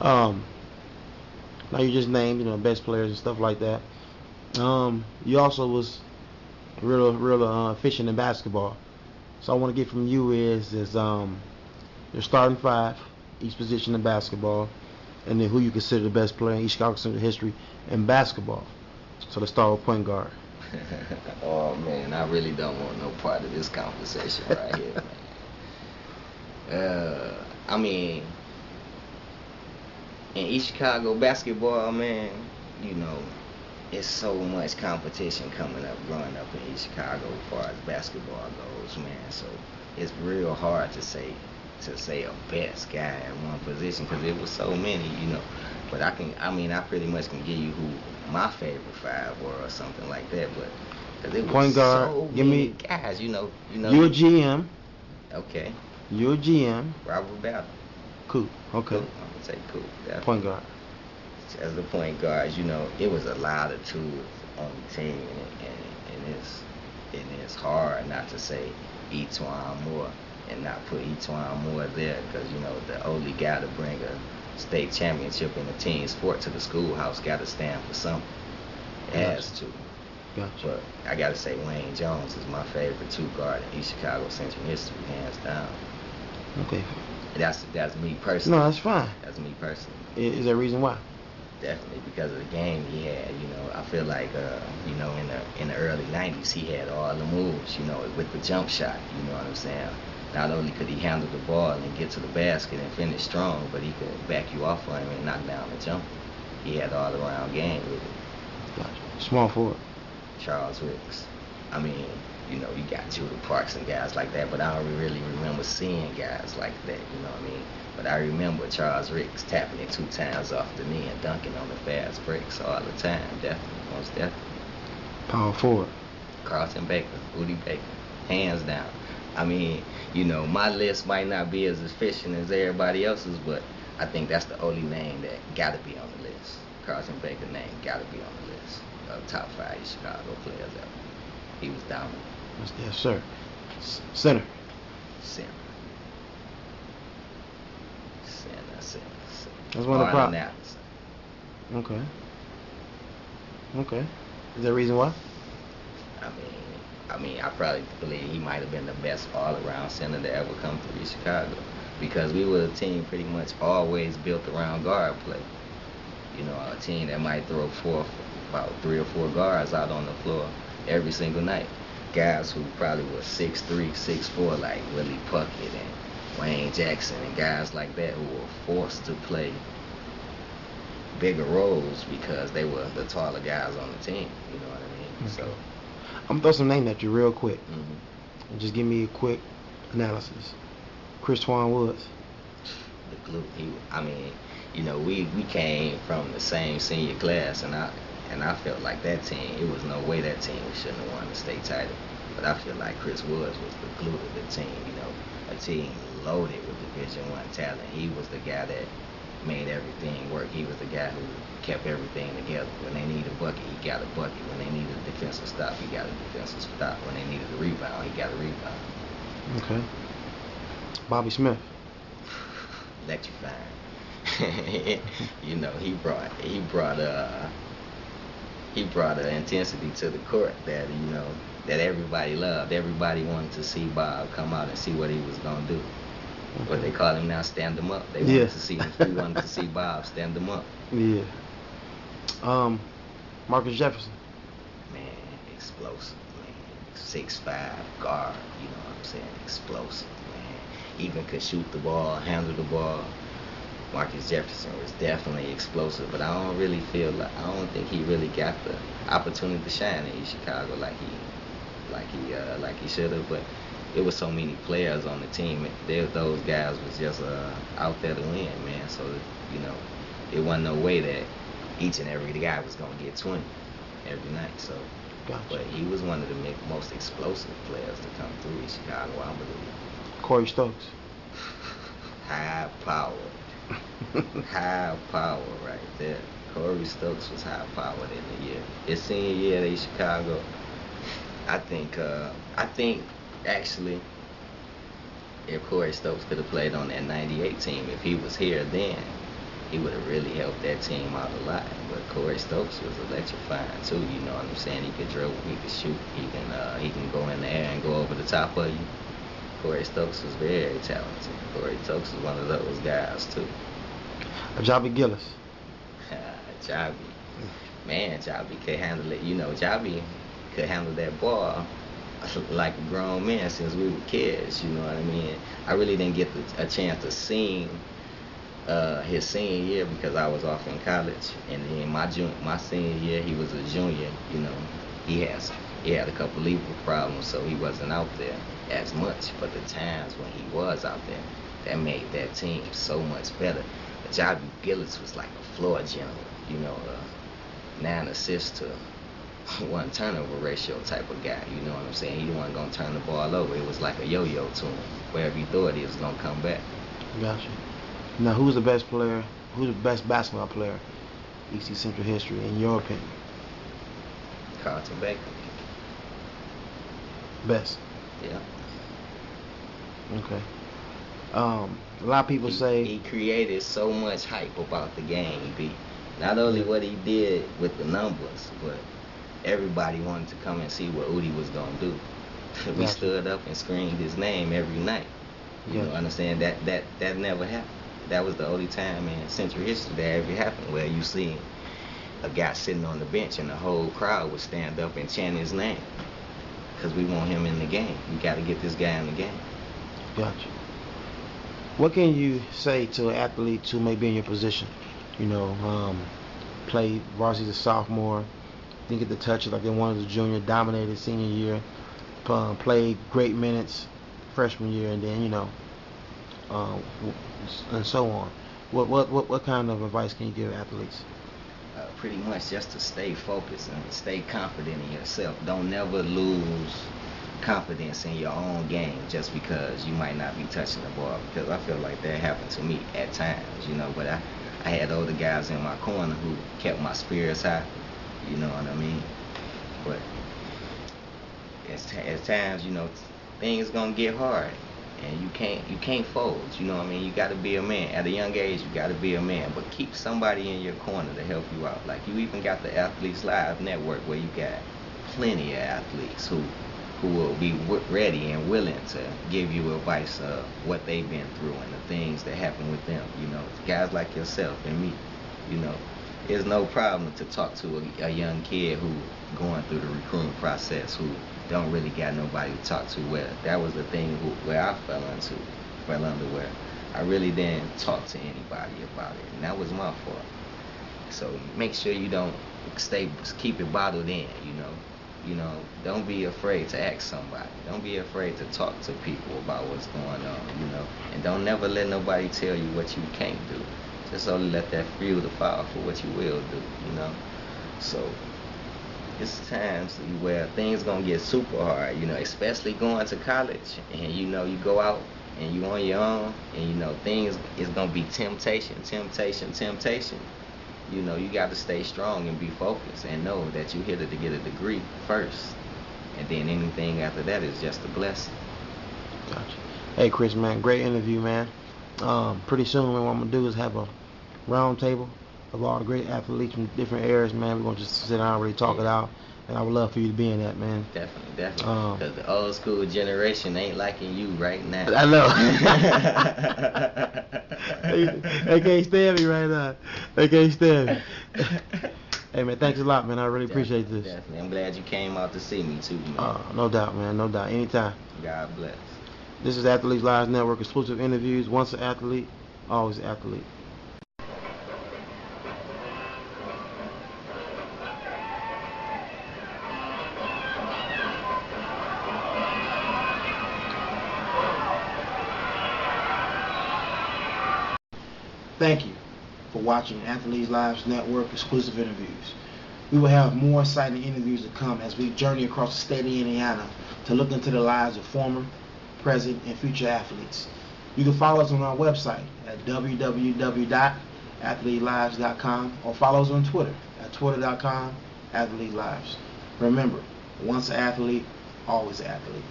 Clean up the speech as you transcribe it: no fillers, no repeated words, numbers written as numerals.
Um, Now you just named, best players and stuff like that. You also was real efficient in basketball. So I want to get from you is your starting five, each position in basketball, and then who you consider the best player in each Chicago Center history in basketball. So let's start with point guard. Oh man, I really don't want no part of this conversation right here, man. I mean, in East Chicago basketball, man, you know, it's so much competition coming up, growing up in East Chicago as far as basketball goes, man. So it's real hard to say a best guy in one position because it was so many, you know. But I pretty much can give you who my favorite five were or something like that. But because it was Point guard, so give many me. guys, You're a GM. Okay, You're a GM. Robert Battle, Cool. cool. Okay. I'm gonna say cool. Point Definitely. guard. As the point guard, it was a lot of tools on the team, and it's hard not to say Etwan Moore and not put Etwan Moore there because the only guy to bring a state championship in a team sport to the schoolhouse got to stand for something. It Gotcha. has to. Gotcha. But I got to say Wayne Jones is my favorite two guard in East Chicago Central history, hands down. Okay. That's me No, personally. that's fine. That's me personally. Is there a reason why? Definitely because of the game he had. I feel like in the early '90s he had all the moves. With the jump shot. You know what I'm saying? Not only could he handle the ball and get to the basket and finish strong, but he could back you off on him and knock down the jumper. He had all around game with it. Gotcha. Small forward. Charles Ricks. I mean, you got Judah Parks and guys like that, but I don't really remember seeing guys like that, you know what I mean? But I remember Charles Ricks tapping it 2 times off the knee and dunking on the fast breaks all the time, definitely, most definitely. Power forward. Carlton Baker, Udi Baker, hands down. I mean, my list might not be as efficient as everybody else's, but I think that's the only name that gotta be on the list. Carlton Baker name gotta be on the list of top five Chicago players ever. He was dominant. Yes, sir. Center. Center, center. That's one of the Arlen prop. Allison. Okay. Okay. Is there a reason why? I probably believe he might have been the best all-around center to ever come through Chicago because we were a team pretty much always built around guard play. A team that might throw about 3 or 4 guards out on the floor every single night. Guys who probably were 6'3", 6'4", like Willie Puckett and Wayne Jackson and guys like that who were forced to play bigger roles because they were the taller guys on the team. You know what I mean? Okay. So, I'm gonna throw some names at you real quick, hmm and just give me a quick analysis. Chris Twan Woods. the glue. We came from the same senior class, and I felt like that team. It was no way that team shouldn't have won the state title. But I feel like Chris Woods was the glue to the team. A team loaded with Division One talent. He was the guy that made everything work. He was the guy who kept everything together. When they needed a bucket, he got a bucket. When they needed a defensive stop, he got a defensive stop. When they needed a rebound, he got a rebound. Okay. Bobby Smith. Electrifying. He brought an intensity to the court that everybody loved. Everybody wanted to see Bob come out and see what he was gonna do. What they call him now, stand him up. They Yeah. wanted to see We wanted to see Bob stand him up. Yeah. Marcus Jefferson. Man, explosive, man. 6'5" guard, you know what I'm saying? Explosive, man. Even could shoot the ball, handle the ball. Marcus Jefferson was definitely explosive, but I don't think he really got the opportunity to shine in East Chicago like he should have. But it was so many players on the team. Those guys was just out there to win, man. So you know, it wasn't no way that each and every guy was gonna get 20 every night. So, Gotcha. but he was one of the most explosive players to come through in Chicago, I believe. Corey Stokes. High power. High power right there. Corey Stokes was high powered in the year. His senior year at Chicago, I think actually if Corey Stokes could have played on that '98 team, if he was here then, he would have really helped that team out a lot. But Corey Stokes was electrifying too. You know what I'm saying? He could dribble, he could shoot, he can go in the air and go over the top of you. Corey Stokes was very talented. Corey Stokes was one of those guys too. Jobby Gillis. Jobby, man, Jobby could handle it. You know, Jobby could handle that ball like a grown man since we were kids. You know what I mean? I really didn't get a chance to see his senior year because I was off in college, and then my senior year he was a junior. You know, he had a couple legal problems, so he wasn't out there as much. But the times when he was out there, that made that team so much better. Jobby Gillis was like a floor general. You know, 9 assists to 1 turnover ratio type of guy. You know what I'm saying? He wasn't gonna turn the ball over. It was like a yo-yo to him. Wherever you throw it, it was gonna come back. Gotcha. Now, who's the best player? Who's the best basketball player EC Central history, in your opinion? Carlton Baker. Best. Yeah. Okay. A lot of people say he created so much hype about the game. Not only what he did with the numbers, but everybody wanted to come and see what Udi was gonna do. We stood up and screamed his name every night. You know, understand that never happened. That was the only time in Central history that ever happened where you see a guy sitting on the bench and the whole crowd would stand up and chant his name because we want him in the game. We got to get this guy in the game. Gotcha. What can you say to athletes who may be in your position? You know, played varsity as a sophomore, didn't get the touches like they wanted as a junior, dominated senior year, played great minutes freshman year, and then, you know, and so on. What kind of advice can you give athletes? Pretty much just to stay focused and stay confident in yourself. Don't never lose confidence in your own game just because you might not be touching the ball, because I feel like that happened to me at times, you know, but I had older guys in my corner who kept my spirits high, you know what I mean? But at times, you know, things gonna get hard and you can't fold, you know what I mean? You gotta be a man. At a young age, you gotta be a man, but keep somebody in your corner to help you out. Like, you even got the Athletes Live Network where you got plenty of athletes who will be ready and willing to give you advice of what they've been through and the things that happen with them. You know, guys like yourself and me, you know, it's no problem to talk to a young kid who going through the recruiting process, who don't really got nobody to talk to. Where that was the thing where I fell under, where I really didn't talk to anybody about it, and that was my fault. So make sure you don't keep it bottled in, you know. You know, don't be afraid to ask somebody. Don't be afraid to talk to people about what's going on, you know. And don't never let nobody tell you what you can't do. Just only let that fuel the fire for what you will do, you know. So it's times where things gonna get super hard, you know, especially going to college, and you know, you go out and you on your own, and you know, things is gonna be temptation. You know, you got to stay strong and be focused and know that you're here to get a degree first, and then anything after that is just a blessing. Gotcha. Hey, Chris, man, great interview, man. Pretty soon, man, what I'm gonna do is have a round table of all the great athletes from different areas, man. We're gonna just sit down and really talk it out, and I would love for you to be in that, man. Definitely. Because the old school generation ain't liking you right now. I know. They can't stand me right now. They can't stand me. Hey, man, thanks a lot, man. I really appreciate this. Definitely. I'm glad you came out to see me, too, man. No doubt, man. No doubt. Anytime. God bless. This is Athletes Live Network exclusive interviews. Once an athlete, always an athlete. Thank you for watching Athletes Live Network exclusive interviews. We will have more exciting interviews to come as we journey across the state of Indiana to look into the lives of former, present, and future athletes. You can follow us on our website at www.athletelives.com or follow us on Twitter at twitter.com/athletelives. Remember, once an athlete, always an athlete.